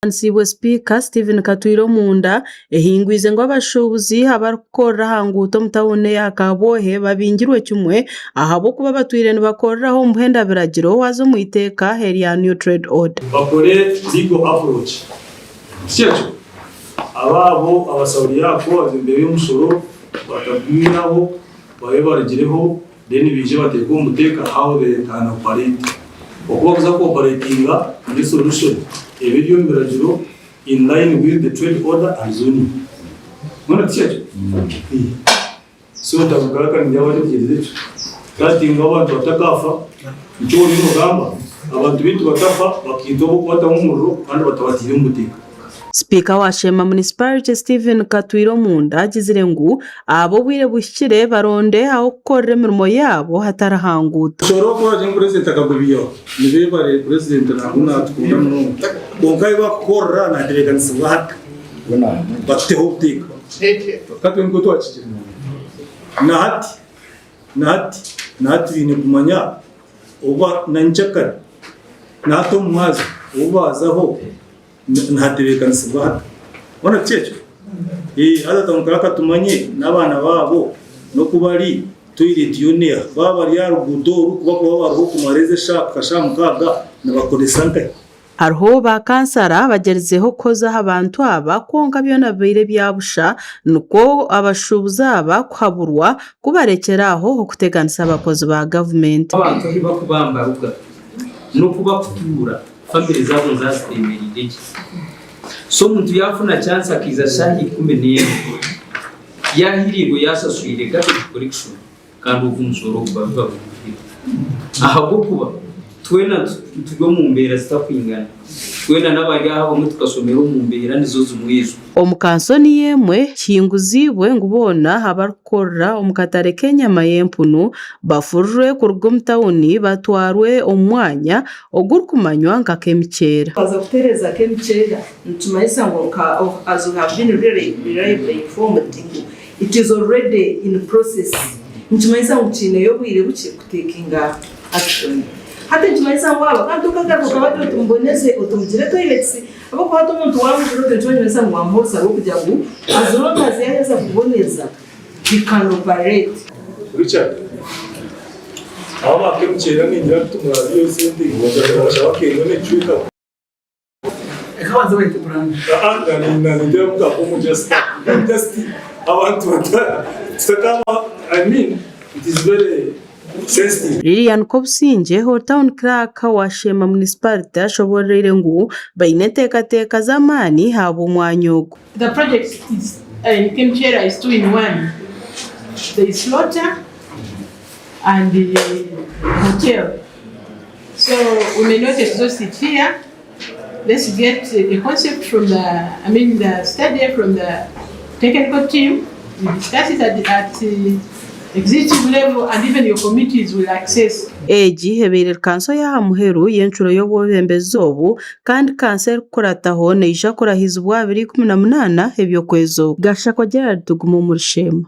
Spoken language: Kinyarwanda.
Nsibwe Speaker Stephen Katwiro Munda ehingwize ngo abashobozi abarukora hanguto mutawone yakabohe babingirwe kimwe ahabo kuba batwire nibakoreraho muhenda biragiro wazo muiteka area new trade order bakore legal approach cyecho ababo abasauri yako azimbere y'umusoro batabwiraho babe baragireho then bije bateko umuteka how they can operate okubaza ko operatinga ni solution ebiryo mbiragiro in line with the trade order and zoning mwana cyecho so tabugaka njyabaje kigeze kandi ngabantu batakafa icyo ni mugamba abantu bitu batafa bakitobo kwata umuriro kandi batabatira umuteka. Speaker wa Shema Municipality Stephen Katwiro Munda agizire ngo abo bwire bushyire baronde aho korera imirimo yabo hatarahanguta. Shoro ko aje president akagubiyo nibe bare president nabona tukunda no bongai bakora na deleganisi bahaka bate optic katwe ngo twakije nati bine kumanya uba nanchakara nato mwazi ubazaho ntatebekanisi bahaka bona cyecho adatamukaka tumanye nabana babo no kubari toilet yone baba yarugudo kuba bariho kumareze shaka mukaga nabakoresanga arho ba kansara bagerizeho koza abantu aba konga byo nabire byabusha nuko abashubuza aba kwaburwa kubarekeraho kuteganisa abakozi ba government abantu bakubamba ruga no kubakutura family zabo zastemeride so muntu yafuna chance akiza shahi kumene yahirigo yasaswire gato collection kandi uvumusoro kubavuga ahabo kuba twena tugo mu mbera zitakwingana twena n'abajya habo mutukasomero mu mbera nizo zumwizo omukansoni yemwe kinguzibwe ngubona abarukora omukatare Kenya mayempunu bafurwe ku rugomtawuni batwarwe omwanya ogurkumanywa nka kemikera baza kutereza kemikera ntumayisa ngo as you have been really informed it is already in process ntumayisa ngo kine yo bwire buke kutekinga action hata ntumayisa ngo abakantuka garuka bato tumboneze otumugire toilets abo kwa to muntu wamujiro ntumayisa ngo amhosa ro kujya ngo azoro aziyaheza kuboneza bikano operate Richard aba kemukera ninjira tumwa yose ndi ngo bakenge ne chuka ekabanze bayite brand na ndio mkapo just abantu sakama I mean it is very sensitive. Lilian Kobsinje ho town clerk wa Shema Municipality ashoborere ngo bayineteka zamani habo mwanyugo. The project is in Kemchera is 2 in 1. There is slaughter and the hotel. So we may not exhaust it here. Let's get a concept from the study from the technical team. We discuss it at executive level and even your committees will access. Eji hebere kanso ya muheru yenchuro yo bobembezobu kandi kanser kurataho neija kurahizwa 2018 hebyo kwezo gashako Gerard tugumu muri Shema.